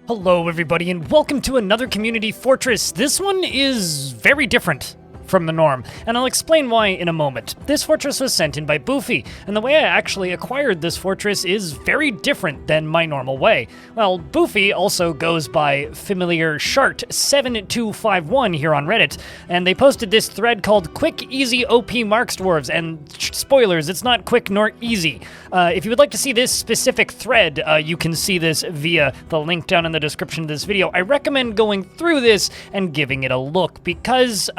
Hello everybody and welcome to another community fortress. This one is very different from the norm, and I'll explain why in a moment. This fortress was sent in by Boofy, and the way I actually acquired this fortress is very different than my normal way. Well, Boofy also goes by familiar Shart7251 here on Reddit, and they posted this thread called Quick Easy OP Marks Dwarves, and spoilers, it's not quick nor easy. If you would like to see this specific thread, you can see this via the link down in the description of this video. I recommend going through this and giving it a look because,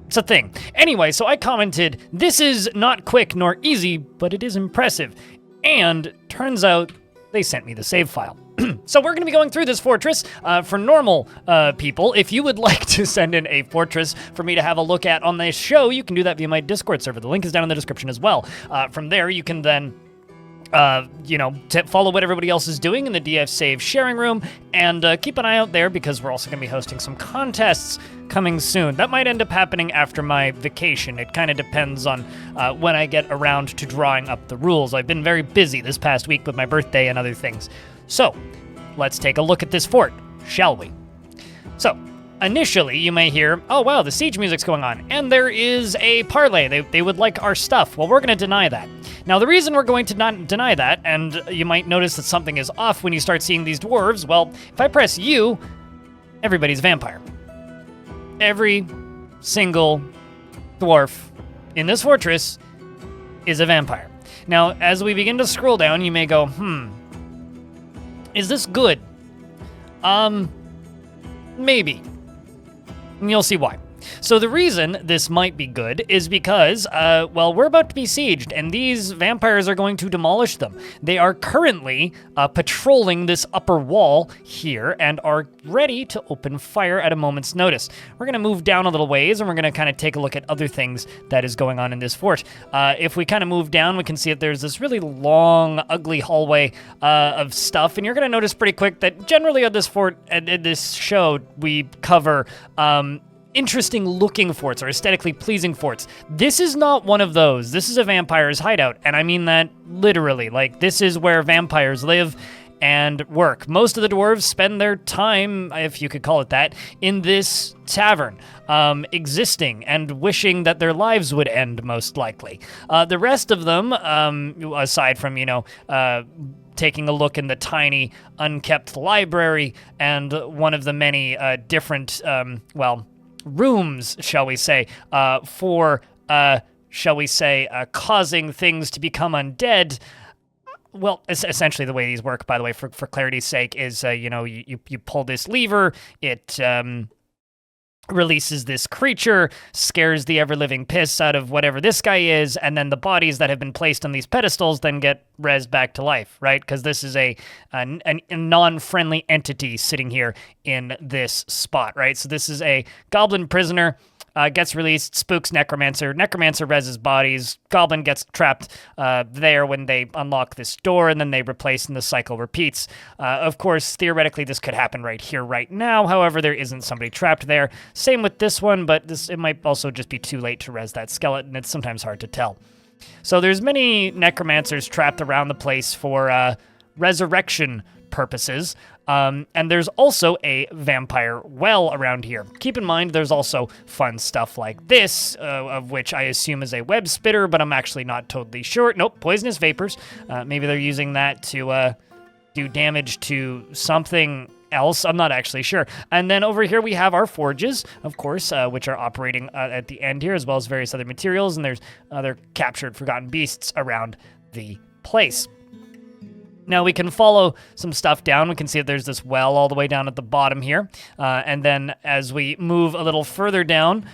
it's a thing. Anyway, so I commented, this is not quick nor easy, but it is impressive. And turns out they sent me the save file. So we're going to be going through this fortress. For normal people, if you would like to send in a fortress for me to have a look at on this show, you can do that via my Discord server. The link is down in the description as well. From there, you can then follow what everybody else is doing in the DF Save sharing room, and keep an eye out there because we're also going to be hosting some contests coming soon. That might end up happening after my vacation. It kind of depends on when I get around to drawing up the rules. I've been very busy this past week with my birthday and other things. So, let's take a look at this fort, shall we? So, initially, you may hear, oh wow, the siege music's going on, and there is a parlay. They would like our stuff. Well, we're going to deny that. Now, the reason we're going to not deny that, and you might notice that something is off when you start seeing these dwarves, well, if I press U, everybody's vampire. Every single dwarf in this fortress is a vampire. Now, as we begin to scroll down, you may go, is this good? Maybe. And you'll see why. So the reason this might be good is because, well, we're about to be sieged, and these vampires are going to demolish them. They are currently patrolling this upper wall here and are ready to open fire at a moment's notice. We're going to move down a little ways, and we're going to kind of take a look at other things that is going on in this fort. If we kind of move down, we can see that there's this really long, ugly hallway of stuff, and you're going to notice pretty quick that generally on this fort, in this show, we cover interesting looking forts or aesthetically pleasing forts. This is not one of those. This is a vampire's hideout, and I mean that literally. Like, this is where vampires live and work. Most of the dwarves spend their time, if you could call it that, in this tavern, existing and wishing that their lives would end, most likely. The rest of them, aside from, taking a look in the tiny, unkept library and one of the many different, rooms, shall we say, for, causing things to become undead. Well, essentially the way these work, by the way, for clarity's sake, is, you pull this lever, it releases this creature, scares the ever-living piss out of whatever this guy is, and then the bodies that have been placed on these pedestals then get rezzed back to life, right? Because this is a non-friendly entity sitting here in this spot, right? So this is a goblin prisoner, gets released, spooks Necromancer. Necromancer rezzes bodies. Goblin gets trapped there when they unlock this door, and then they replace, and the cycle repeats. Of course, theoretically, this could happen right here, right now. However, there isn't somebody trapped there. Same with this one, but it might also just be too late to res that skeleton. It's sometimes hard to tell. So there's many Necromancers trapped around the place for resurrection purposes. And there's also a vampire well around here. Keep in mind, there's also fun stuff like this, of which I assume is a web spitter, but I'm actually not totally sure. Nope, poisonous vapors. Maybe they're using that to do damage to something else. I'm not actually sure. And then over here we have our forges, of course, which are operating at the end here, as well as various other materials, and there's other captured forgotten beasts around the place. Now we can follow some stuff down. We can see that there's this well all the way down at the bottom here. And then as we move a little further down,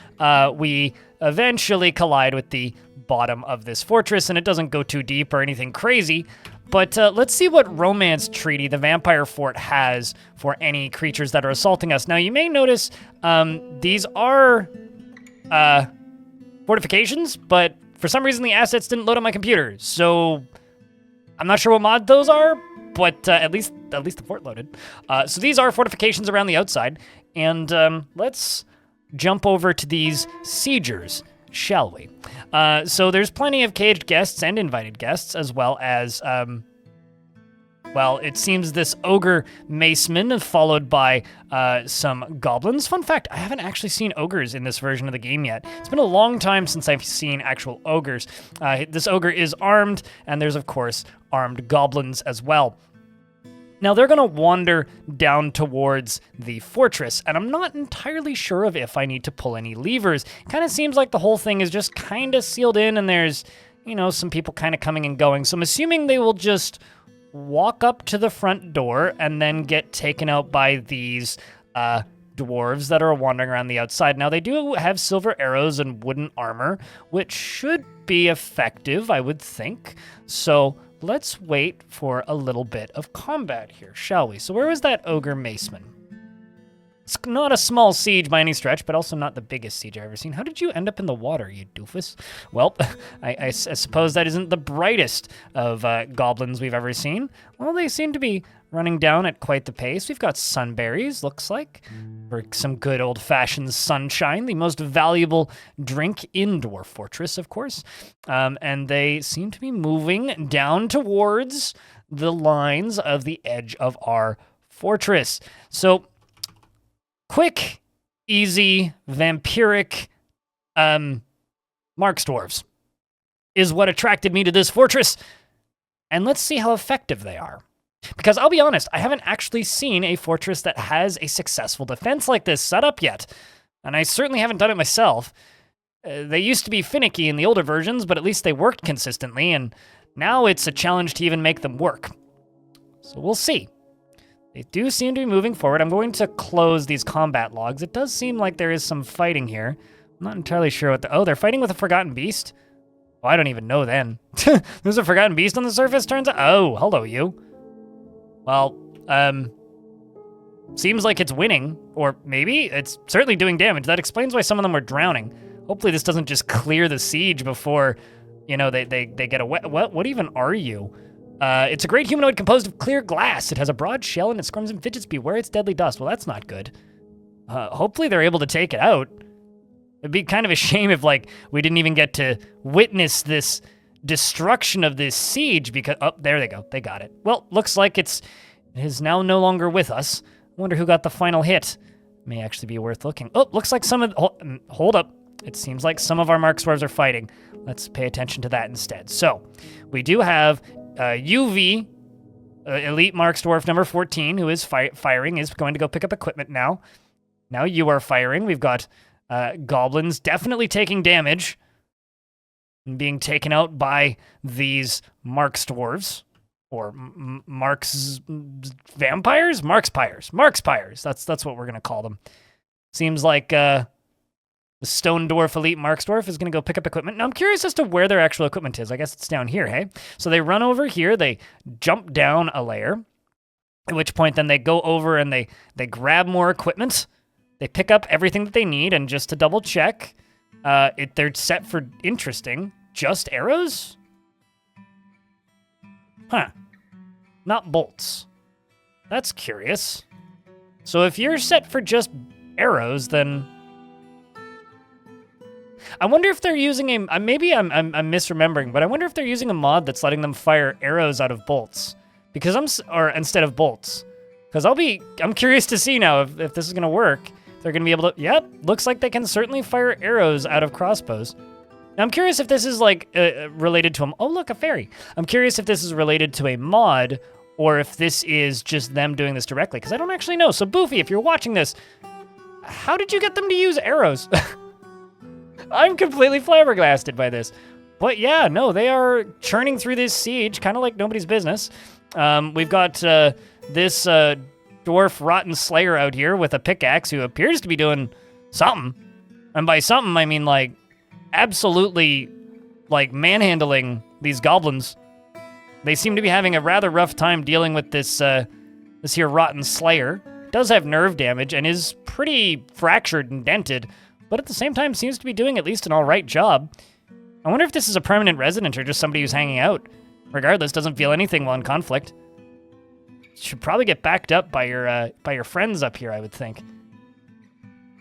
we eventually collide with the bottom of this fortress, and it doesn't go too deep or anything crazy. But let's see what Romancedtreaty, the vampire fort, has for any creatures that are assaulting us. Now you may notice these are fortifications, but for some reason the assets didn't load on my computer. So I'm not sure what mod those are, but at least the fort loaded. So these are fortifications around the outside, and let's jump over to these siegers, shall we? So there's plenty of caged guests and invited guests, as well as Well, it seems this ogre maceman followed by some goblins. Fun fact, I haven't actually seen ogres in this version of the game yet. It's been a long time since I've seen actual ogres. This ogre is armed, and there's, of course, armed goblins as well. Now, they're going to wander down towards the fortress, and I'm not entirely sure of if I need to pull any levers. It kind of seems like the whole thing is just kind of sealed in, and there's, some people kind of coming and going. So I'm assuming they will just walk up to the front door and then get taken out by these dwarves that are wandering around the outside. Now, they do have silver arrows and wooden armor, which should be effective, I would think. So let's wait for a little bit of combat here, shall we? So where was that ogre maceman? It's not a small siege by any stretch, but also not the biggest siege I've ever seen. How did you end up in the water, you doofus? Well, I suppose that isn't the brightest of goblins we've ever seen. Well, they seem to be running down at quite the pace. We've got sunberries, looks like, for some good old-fashioned sunshine, the most valuable drink in Dwarf Fortress, of course. And they seem to be moving down towards the lines of the edge of our fortress. So, quick, easy, vampiric Marks dwarves is what attracted me to this fortress. And let's see how effective they are. Because I'll be honest, I haven't actually seen a fortress that has a successful defense like this set up yet. And I certainly haven't done it myself. They used to be finicky in the older versions, but at least they worked consistently, and now it's a challenge to even make them work. So we'll see. They do seem to be moving forward. I'm going to close these combat logs. It does seem like there is some fighting here. I'm not entirely sure what oh, they're fighting with a Forgotten Beast? Oh, I don't even know then. There's a Forgotten Beast on the surface, turns out? Oh, hello, you. Well, seems like it's winning, or maybe it's certainly doing damage. That explains why some of them were drowning. Hopefully this doesn't just clear the siege before, they get away. What even are you? It's a great humanoid composed of clear glass. It has a broad shell and it squirms and fidgets. Beware its deadly dust. Well, that's not good. Hopefully they're able to take it out. It'd be kind of a shame if, we didn't even get to witness this destruction of this siege because... Oh, there they go. They got it. Well, looks like it is now no longer with us. I wonder who got the final hit. May actually be worth looking. Oh, looks like some of... Hold up. It seems like some of our Mark dwarves are fighting. Let's pay attention to that instead. So, we do have UV, Elite Marks Dwarf number 14, who is firing, is going to go pick up equipment now. Now you are firing. We've got goblins definitely taking damage and being taken out by these Marks Dwarves. Or Marks Vampires? Markspires. That's what we're going to call them. Seems like... the Stone Dwarf Elite Marks Dwarf is going to go pick up equipment. Now, I'm curious as to where their actual equipment is. I guess it's down here, hey? So they run over here, they jump down a layer, at which point then they go over and they grab more equipment. They pick up everything that they need, and just to double check, they're set for interesting. Just arrows? Huh. Not bolts. That's curious. So if you're set for just arrows, then... I wonder if they're using maybe I'm misremembering, but I wonder if they're using a mod that's letting them fire arrows out of bolts, or instead of bolts. Because I'm curious to see now if this is gonna work. If they're gonna be able to, yep, looks like they can certainly fire arrows out of crossbows. Now I'm curious if this is related to oh look, a fairy. I'm curious if this is related to a mod, or if this is just them doing this directly, because I don't actually know. So Boofy, if you're watching this, how did you get them to use arrows? I'm completely flabbergasted by this. But yeah, no, they are churning through this siege, kind of like nobody's business. We've got this dwarf rotten slayer out here with a pickaxe who appears to be doing something. And by something, I mean, absolutely, manhandling these goblins. They seem to be having a rather rough time dealing with this here rotten slayer. Does have nerve damage and is pretty fractured and dented, but at the same time seems to be doing at least an all right job. I wonder if this is a permanent resident or just somebody who's hanging out. Regardless, doesn't feel anything while in conflict. Should probably get backed up by your friends up here, I would think.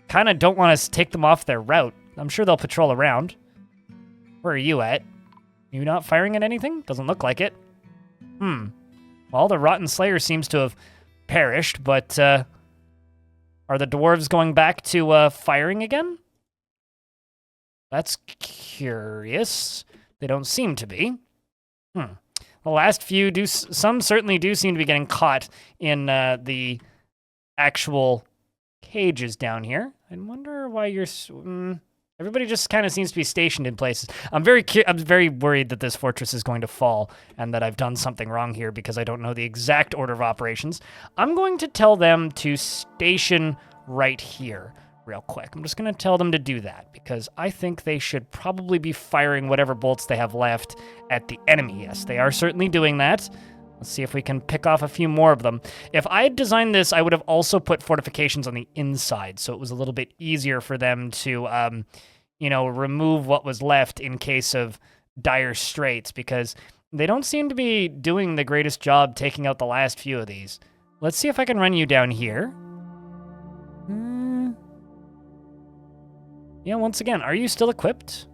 Kind of don't want to take them off their route. I'm sure they'll patrol around. Where are you at? You not firing at anything? Doesn't look like it. Well, the Rotten Slayer seems to have perished, but are the dwarves going back to firing again? That's curious. They don't seem to be. The last few some certainly do seem to be getting caught in the actual cages down here. I wonder why you're... everybody just kind of seems to be stationed in places. I'm very worried that this fortress is going to fall and that I've done something wrong here because I don't know the exact order of operations. I'm going to tell them to station right here real quick. I'm just going to tell them to do that because I think they should probably be firing whatever bolts they have left at the enemy. Yes, they are certainly doing that. Let's see if we can pick off a few more of them. If I had designed this, I would have also put fortifications on the inside, so it was a little bit easier for them to, remove what was left in case of dire straits, because they don't seem to be doing the greatest job taking out the last few of these. Let's see if I can run you down here. Yeah, once again, are you still equipped?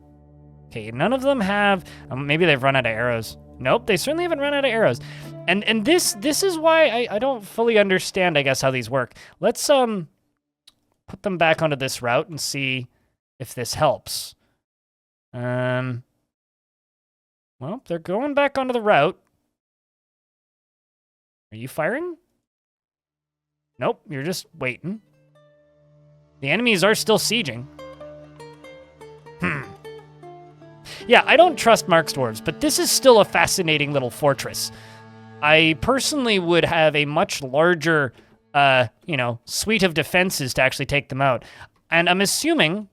Okay, none of them have... maybe they've run out of arrows. Nope, they certainly haven't run out of arrows. And this is why I don't fully understand, I guess, how these work. Let's put them back onto this route and see if this helps. Well, they're going back onto the route. Are you firing? Nope, you're just waiting. The enemies are still sieging. Yeah, I don't trust Mark's dwarves, but this is still a fascinating little fortress. I personally would have a much larger, suite of defenses to actually take them out. And I'm assuming,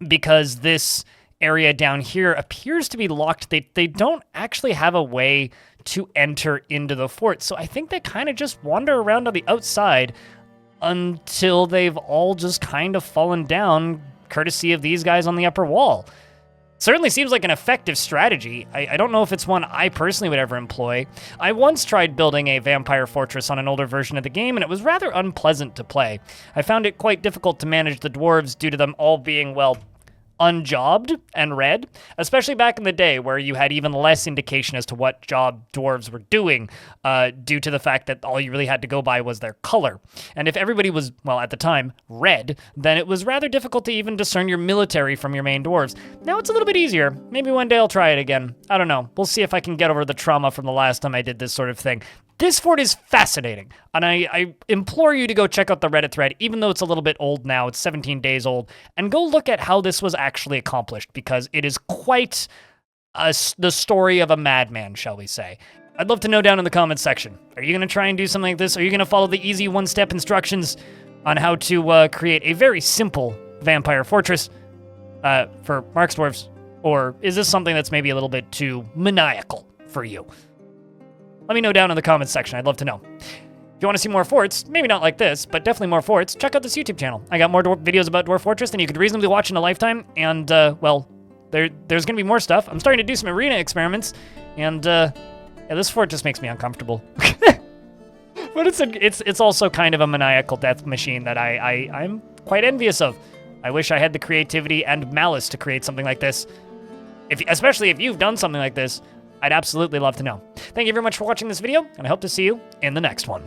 because this area down here appears to be locked, they don't actually have a way to enter into the fort. So I think they kind of just wander around on the outside until they've all just kind of fallen down, courtesy of these guys on the upper wall. Certainly seems like an effective strategy. I don't know if it's one I personally would ever employ. I once tried building a vampire fortress on an older version of the game, and it was rather unpleasant to play. I found it quite difficult to manage the dwarves due to them all being, well, unjobbed and red, especially back in the day where you had even less indication as to what job dwarves were doing due to the fact that all you really had to go by was their color. And if everybody was, well, at the time, red, then it was rather difficult to even discern your military from your main dwarves. Now it's a little bit easier. Maybe one day I'll try it again. I don't know. We'll see if I can get over the trauma from the last time I did this sort of thing. This fort is fascinating, and I implore you to go check out the Reddit thread, even though it's a little bit old now, it's 17 days old, and go look at how this was actually accomplished, because it is quite the story of a madman, shall we say. I'd love to know down in the comments section. Are you going to try and do something like this? Are you going to follow the easy one-step instructions on how to create a very simple vampire fortress for Mark's dwarves? Or is this something that's maybe a little bit too maniacal for you? Let me know down in the comments section. I'd love to know. If you want to see more forts, maybe not like this, but definitely more forts, check out this YouTube channel. I got more videos about Dwarf Fortress than you could reasonably watch in a lifetime, and, well, there's going to be more stuff. I'm starting to do some arena experiments, and, yeah, this fort just makes me uncomfortable. But it's also kind of a maniacal death machine that I'm quite envious of. I wish I had the creativity and malice to create something like this. Especially if you've done something like this, I'd absolutely love to know. Thank you very much for watching this video, and I hope to see you in the next one.